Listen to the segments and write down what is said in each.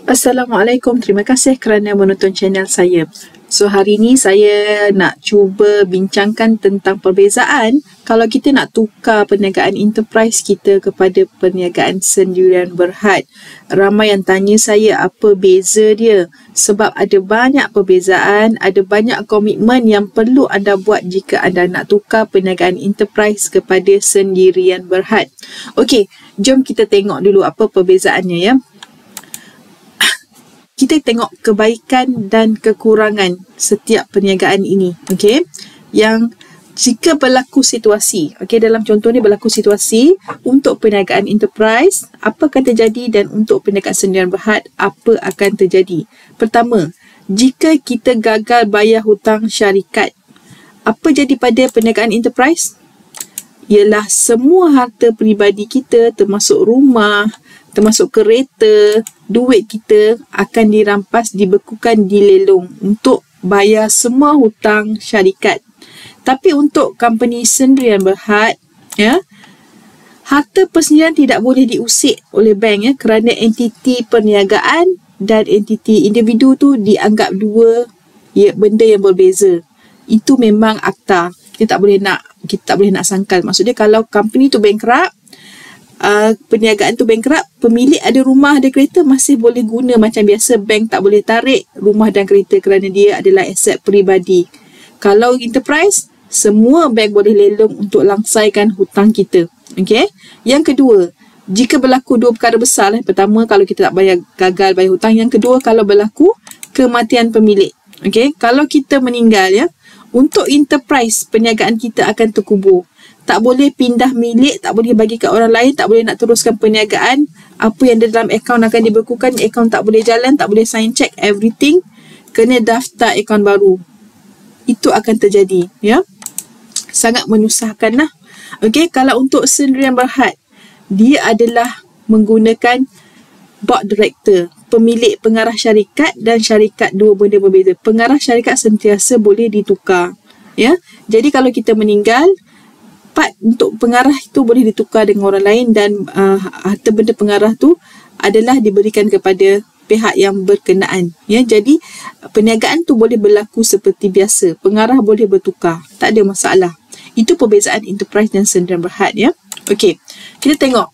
Assalamualaikum, terima kasih kerana menonton channel saya. So, hari ini saya nak cuba bincangkan tentang perbezaan kalau kita nak tukar perniagaan enterprise kita kepada perniagaan sendirian berhad. Ramai yang tanya saya apa beza dia, sebab ada banyak perbezaan, ada banyak komitmen yang perlu anda buat jika anda nak tukar perniagaan enterprise kepada sendirian berhad. Okey, jom kita tengok dulu apa perbezaannya ya. Kita tengok kebaikan dan kekurangan setiap perniagaan ini. Okey, yang jika berlaku situasi, okey, dalam contoh ni berlaku situasi untuk perniagaan enterprise, apa akan terjadi, dan untuk perniagaan sendirian berhad, apa akan terjadi. Pertama, jika kita gagal bayar hutang syarikat, apa jadi pada perniagaan enterprise? Ialah semua harta peribadi kita, termasuk rumah, termasuk kereta, duit kita akan dirampas, dibekukan, dilelong untuk bayar semua hutang syarikat. Tapi untuk company sendirian berhad, ya, harta persendirian tidak boleh diusik oleh bank ya, kerana entiti perniagaan dan entiti individu tu dianggap dua benda yang berbeza. Itu memang akta. Kita tak boleh nak sangkal. Maksudnya kalau company tu bankrupt, perniagaan tu bankrupt, pemilik ada rumah, ada kereta masih boleh guna macam biasa. Bank tak boleh tarik rumah dan kereta kerana dia adalah aset peribadi. Kalau enterprise, semua bank boleh lelong untuk langsaikan hutang kita. Okey. Yang kedua, jika berlaku dua perkara besar lah. Pertama, kalau kita tak gagal bayar hutang. Yang kedua, kalau berlaku kematian pemilik. Okey, kalau kita meninggal ya, untuk enterprise perniagaan kita akan terkubur. Tak boleh pindah milik, tak boleh bagi kat orang lain, tak boleh nak teruskan perniagaan. Apa yang ada dalam akaun akan dibekukan, akaun tak boleh jalan, tak boleh sign check, everything kena daftar akaun baru. Itu akan terjadi ya. Sangat menyusahkan lah. Okey, kalau untuk sendirian berhad, dia adalah menggunakan board director, pemilik pengarah syarikat dan syarikat, dua benda berbeza. Pengarah syarikat sentiasa boleh ditukar ya. Jadi kalau kita meninggal, part untuk pengarah itu boleh ditukar dengan orang lain, dan harta benda pengarah tu adalah diberikan kepada pihak yang berkenaan ya. Jadi perniagaan tu boleh berlaku seperti biasa, pengarah boleh bertukar, tak ada masalah. Itu perbezaan enterprise dan sendirian berhad ya. Okey, kita tengok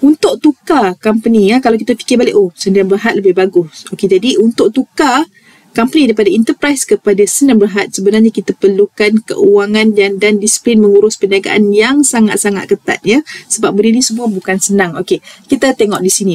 untuk tukar company ya. Kalau kita fikir balik, oh, sendirian berhad lebih bagus. Okey, jadi untuk tukar company daripada enterprise kepada sendirian berhad, sebenarnya kita perlukan keuangan dan disiplin mengurus perniagaan yang sangat-sangat ketat ya. Sebab benda ni semua bukan senang. Okey, kita tengok di sini.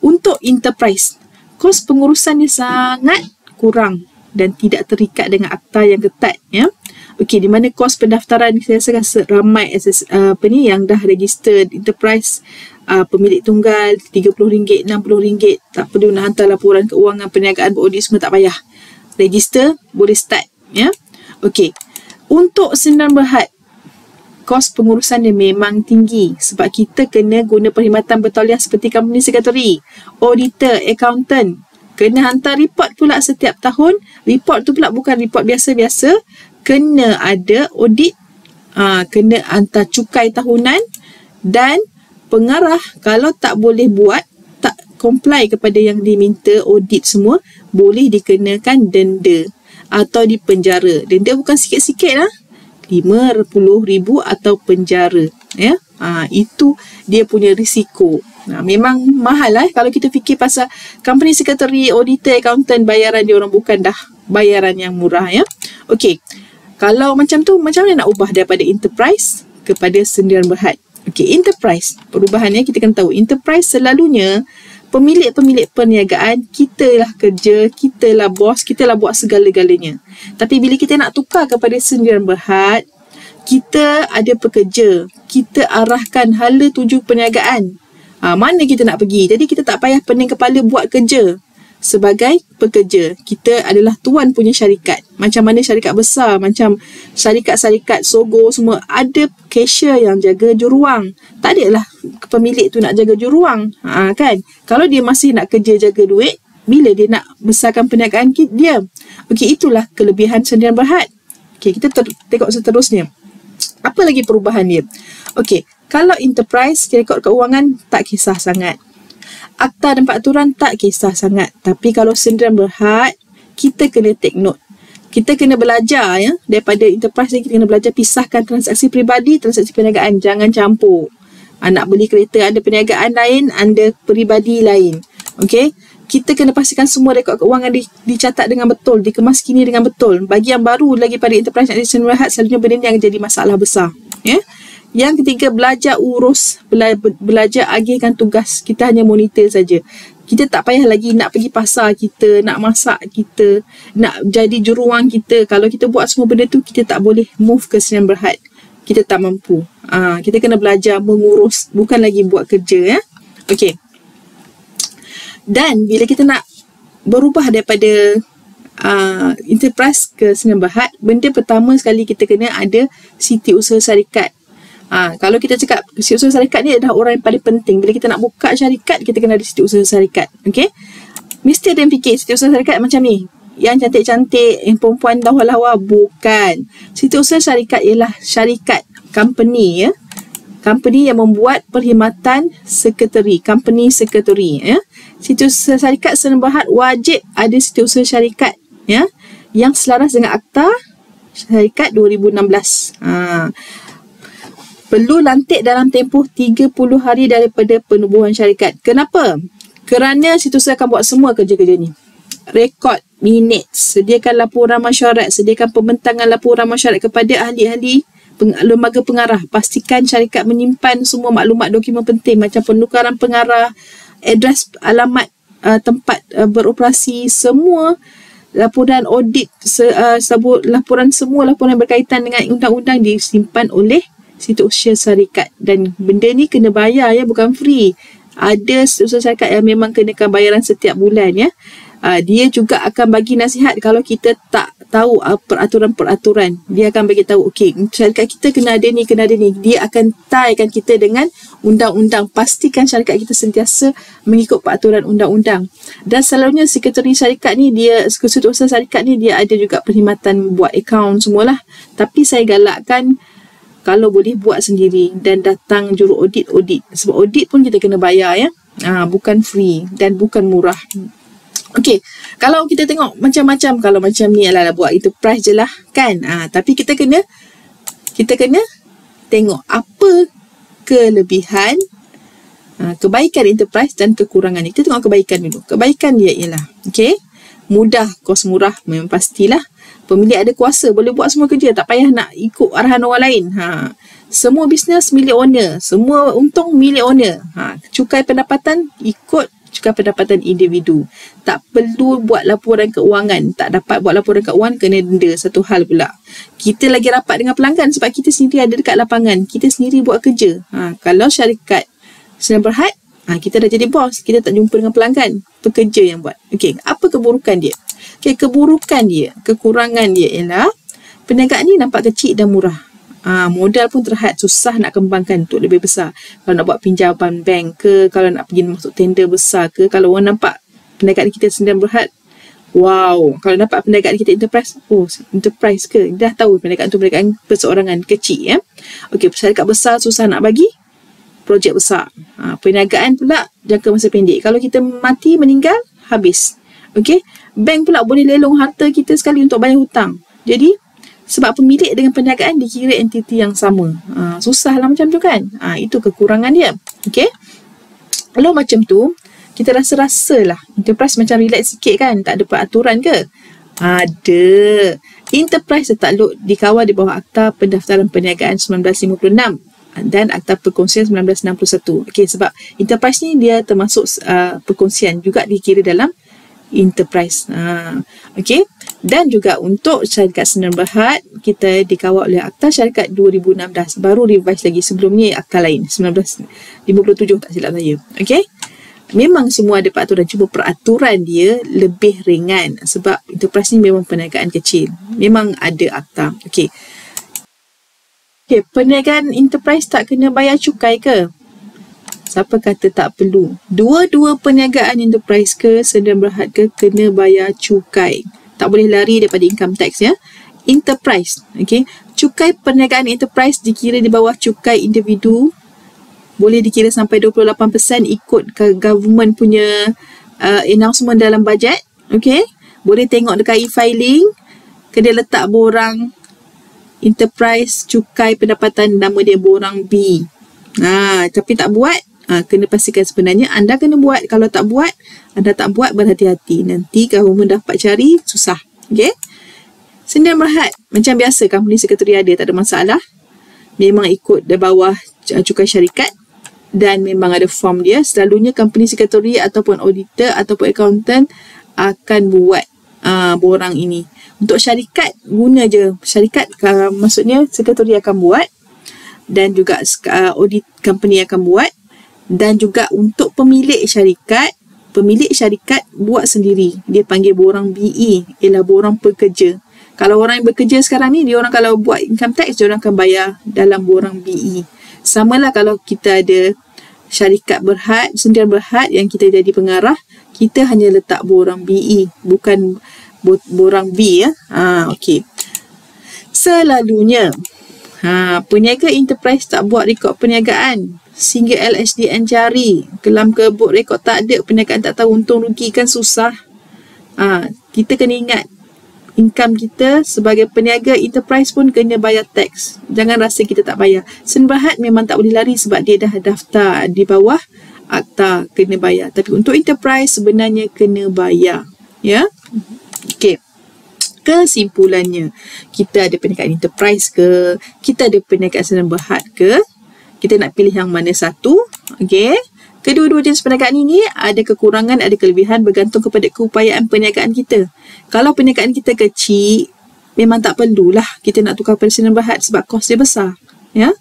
Untuk enterprise, kos pengurusannya sangat kurang dan tidak terikat dengan akta yang ketat ya. Okey, di mana kos pendaftaran saya rasa ramai yang dah registered enterprise, pemilik tunggal RM30, RM60, tak perlu nak hantar laporan keuangan, perniagaan, beraudit, semua tak payah. Register, boleh start ya. Okey, untuk sendirian berhad, kos pengurusan dia memang tinggi sebab kita kena guna perkhidmatan bertauliah seperti company secretary, auditor, accountant, kena hantar report pula setiap tahun. Report tu pula bukan report biasa-biasa, kena ada audit, kena hantar cukai tahunan, dan pengarah kalau tak boleh buat, tak comply kepada yang diminta audit semua, boleh dikenakan denda atau dipenjara. Denda bukan sikit-sikit lah, RM50,000 atau penjara ya. Itu dia punya risiko. Memang mahal lah kalau kita fikir pasal company secretary, auditor, accountant, bayaran dia orang bukan dah bayaran yang murah ya. Okey, kalau macam tu, macam mana nak ubah daripada enterprise kepada sendirian berhad? Okey, enterprise, perubahannya kita kena tahu, enterprise selalunya pemilik-pemilik perniagaan, kita lah kerja, kita lah bos, kita lah buat segala-galanya. Tapi bila kita nak tukar kepada sendirian berhad, kita ada pekerja, kita arahkan hala tuju perniagaan, mana kita nak pergi. Jadi kita tak payah pening kepala buat kerja. Sebagai pekerja, kita adalah tuan punya syarikat. Macam mana syarikat besar, macam syarikat-syarikat Sogo semua, ada cashier yang jaga juruang. Tak adalah pemilik tu nak jaga juruang, kan? Kalau dia masih nak kerja jaga duit, bila dia nak besarkan perniagaan dia? Okey, itulah kelebihan sendirian berhad. Okey, kita tengok seterusnya. Apa lagi perubahan dia? Okey, kalau enterprise, rekod keuangan tak kisah sangat. Akta dan peraturan tak kisah sangat. Tapi kalau sendirian berhad, kita kena take note. Kita kena belajar ya, daripada enterprise ni kita kena belajar pisahkan transaksi peribadi, transaksi perniagaan. Jangan campur. Nak beli kereta ada perniagaan lain, anda peribadi lain. Okey? Kita kena pastikan semua rekod keuangan dicatat dengan betul, dikemas kini dengan betul. Bagi yang baru lagi pada enterprise nak jadi berhad, selalunya benda ni akan jadi masalah besar. Ya? Yang ketiga, belajar belajar agihkan tugas. Kita hanya monitor saja. Kita tak payah lagi nak pergi pasar kita, nak masak kita, nak jadi juruang kita. Kalau kita buat semua benda tu, kita tak boleh move ke sendirian berhad. Kita tak mampu. Kita kena belajar mengurus, bukan lagi buat kerja. Ya? Okey. Dan bila kita nak berubah daripada enterprise ke sendirian berhad, benda pertama sekali kita kena ada setiausaha syarikat. Kalau kita cakap setiausaha syarikat ni adalah orang yang paling penting. Bila kita nak buka syarikat, kita kena ada setiausaha syarikat. Okey? Mesti ada yang fikir setiausaha syarikat macam ni, yang cantik-cantik, yang perempuan lawa-lawa. Bukan. Setiausaha syarikat ialah syarikat, company ya. Company yang membuat perkhidmatan sekretari, company sekretari ya. Setiausaha syarikat sendirian berhad wajib ada setiausaha syarikat ya, yang selaras dengan Akta Syarikat 2016. Perlu lantik dalam tempoh 30 hari daripada penubuhan syarikat. Kenapa? Kerana setiausaha akan buat semua kerja-kerja ni. Rekod, minutes, sediakan laporan mesyuarat, sediakan pembentangan laporan mesyuarat kepada ahli-ahli lembaga pengarah. Pastikan syarikat menyimpan semua maklumat dokumen penting macam penukaran pengarah, adres, alamat tempat beroperasi, semua laporan audit, laporan yang berkaitan dengan undang-undang disimpan oleh setiausaha syarikat. Dan benda ni kena bayar ya, bukan free. Ada setiausaha syarikat yang memang kenakan bayaran setiap bulan ya. Dia juga akan bagi nasihat kalau kita tak tahu peraturan-peraturan. Dia akan bagi tahu, okey, syarikat kita kena ada ni, kena ada ni. Dia akan tiekan kita dengan undang-undang. Pastikan syarikat kita sentiasa mengikut peraturan undang-undang. Dan selalunya sekretari syarikat ni, setiausaha syarikat ni dia ada juga perkhidmatan buat akaun semualah. Tapi saya galakkan kalau boleh buat sendiri dan datang juru audit. Sebab audit pun kita kena bayar ya. Bukan free dan bukan murah. Okey, kalau kita tengok macam-macam, kalau macam ni adalah buat enterprise je lah kan. Tapi kita kena tengok apa kelebihan, kebaikan enterprise dan kekurangan. Kita tengok kebaikan dulu. Kebaikan dia ialah, okey, mudah, kos murah, memang pastilah. Pemilik ada kuasa, boleh buat semua kerja, tak payah nak ikut arahan orang lain. Semua bisnes milik owner, semua untung milik owner. Cukai pendapatan ikut cukai pendapatan individu. Tak perlu buat laporan keuangan. Tak dapat buat laporan keuangan, kena denda. Satu hal pula, kita lagi rapat dengan pelanggan sebab kita sendiri ada dekat lapangan, kita sendiri buat kerja. Kalau syarikat sendirian berhad, kita dah jadi bos, kita tak jumpa dengan pelanggan, pekerja yang buat. Okey, apa keburukan dia? Okey, kekurangan dia ialah perniagaan ni nampak kecil dan murah. Modal pun terhad, susah nak kembangkan untuk lebih besar. Kalau nak buat pinjaman bank ke, kalau nak pergi masuk tender besar ke, kalau orang nampak perniagaan kita sendirian berhad, wow. Kalau nampak perniagaan kita enterprise, enterprise ke, dah tahu perniagaan tu perniagaan perseorangan kecil ya. Okey, syarikat besar susah nak bagi projek besar. Perniagaan pula jangka masa pendek. Kalau kita mati, meninggal, habis. Okey, bank pula boleh lelong harta kita sekali untuk bayar hutang. Jadi sebab pemilik dengan perniagaan dikira entiti yang sama. Susahlah macam tu kan. Itu kekurangan dia. Okey. Kalau macam tu, kita rasa-rasalah enterprise macam relax sikit kan. Tak ada peraturan ke? Ada. Enterprise tertakluk dikawal di bawah Akta Pendaftaran Perniagaan 1956 dan Akta Perkongsian 1961. Okey, sebab enterprise ni dia termasuk perkongsian juga dikira dalam enterprise. Okey. Dan juga untuk syarikat sendirian berhad, kita dikawal oleh Akta Syarikat 2016. Baru revise lagi, sebelum ni akta lain 1957 tak silap saya. Okey. Memang semua ada peraturan, cuma peraturan dia lebih ringan sebab enterprise ni memang perniagaan kecil. Memang ada akta. Okey. Okey, perniagaan enterprise tak kena bayar cukai ke? Siapa kata tak perlu? Dua-dua perniagaan enterprise ke sendirian berhad ke kena bayar cukai. Tak boleh lari daripada income tax ya. Enterprise, okey. Cukai perniagaan enterprise dikira di bawah cukai individu boleh dikira sampai 28% ikut ke government punya announcement dalam bajet. Okay, boleh tengok dekat e-filing, kena letak borang enterprise cukai pendapatan, nama dia borang B. Tapi tak buat, kena pastikan sebenarnya anda kena buat. Kalau tak buat, anda tak buat, berhati-hati. Nanti government dapat cari, susah. Okay, Sendirian Berhad macam biasa, company sekretari ada, tak ada masalah. Memang ikut di bawah cukai syarikat dan memang ada form dia. Selalunya company sekretari ataupun auditor ataupun accountant akan buat borang ini. Untuk syarikat, guna je syarikat, maksudnya sekretari akan buat, dan juga audit company akan buat. Dan juga untuk pemilik syarikat buat sendiri. Dia panggil borang BE, ialah borang pekerja. Kalau orang yang bekerja sekarang ni, dia orang kalau buat income tax, dia orang akan bayar dalam borang BE. Samalah kalau kita ada syarikat berhad, sendirian berhad yang kita jadi pengarah, kita hanya letak borang BE, bukan borang B, ya. Okey. Selalunya peniaga enterprise tak buat rekod perniagaan, sehingga LHDN cari, kelam kebut rekod tak ada, perniagaan tak tahu untung rugi, kan susah. Kita kena ingat, income kita sebagai peniaga enterprise pun kena bayar tax. Jangan rasa kita tak bayar. Sendirian Berhad memang tak boleh lari sebab dia dah daftar di bawah akta, kena bayar. Tapi untuk enterprise sebenarnya kena bayar. Ya. Okey. Kesimpulannya, kita ada perniagaan enterprise ke, kita ada perniagaan Sendirian Berhad ke, kita nak pilih yang mana satu. Okey. Kedua-dua jenis perniagaan ini ada kekurangan, ada kelebihan, bergantung kepada keupayaan perniagaan kita. Kalau perniagaan kita kecil, memang tak perlulah kita nak tukar pada Sendirian Berhad sebab kos dia besar. Ya?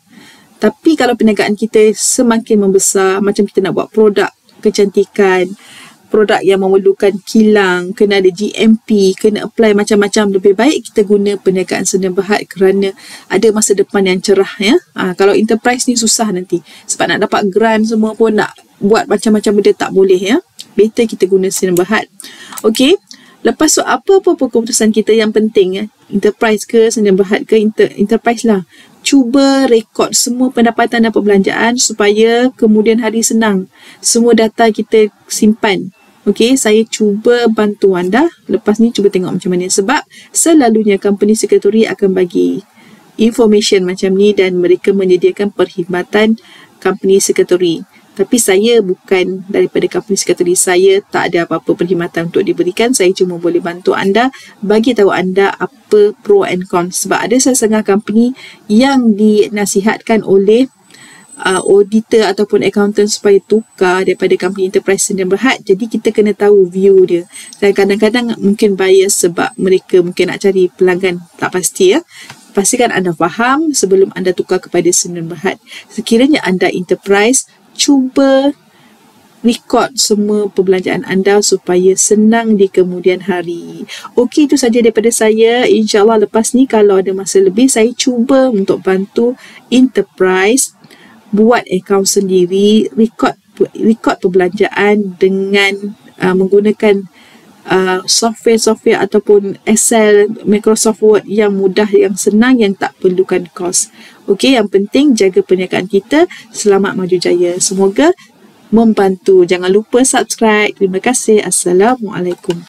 Tapi kalau perniagaan kita semakin membesar, macam kita nak buat produk kecantikan, produk yang memerlukan kilang, kena ada GMP, kena apply macam-macam, lebih baik kita guna perniagaan Sendirian Berhad kerana ada masa depan yang cerah. Ya? Kalau enterprise ni susah nanti sebab nak dapat grant semua pun, nak buat macam-macam benda tak boleh. Ya? Better kita guna Sendirian Berhad. Okey. Lepas tu apa-apa keputusan kita yang penting, ya, enterprise ke Sendirian Berhad ke, enterprise lah, cuba rekod semua pendapatan dan perbelanjaan supaya kemudian hari senang. Semua data kita simpan. Okey, saya cuba bantu anda. Lepas ni cuba tengok macam mana. Sebab selalunya company sekretari akan bagi information macam ni dan mereka menyediakan perkhidmatan company sekretari. Tapi saya bukan daripada company sekretari. Saya tak ada apa-apa perkhidmatan untuk diberikan. Saya cuma boleh bantu anda, bagi tahu anda apa pro and con. Sebab ada setengah company yang dinasihatkan oleh auditor ataupun accountant supaya tukar daripada company enterprise Sendirian Berhad. Jadi kita kena tahu view dia. Dan kadang-kadang mungkin bias sebab mereka mungkin nak cari pelanggan, tak pasti. Ya. Pastikan anda faham sebelum anda tukar kepada Sendirian Berhad. Sekiranya anda enterprise, cuba record semua perbelanjaan anda supaya senang di kemudian hari. Okey, itu saja daripada saya. InsyaAllah lepas ni kalau ada masa lebih, saya cuba untuk bantu enterprise buat akaun sendiri, record perbelanjaan dengan menggunakan software ataupun Excel, Microsoft Word yang mudah, yang senang, yang tak perlukan kos. Okey, yang penting jaga perniagaan kita. Selamat maju jaya. Semoga membantu. Jangan lupa subscribe. Terima kasih. Assalamualaikum.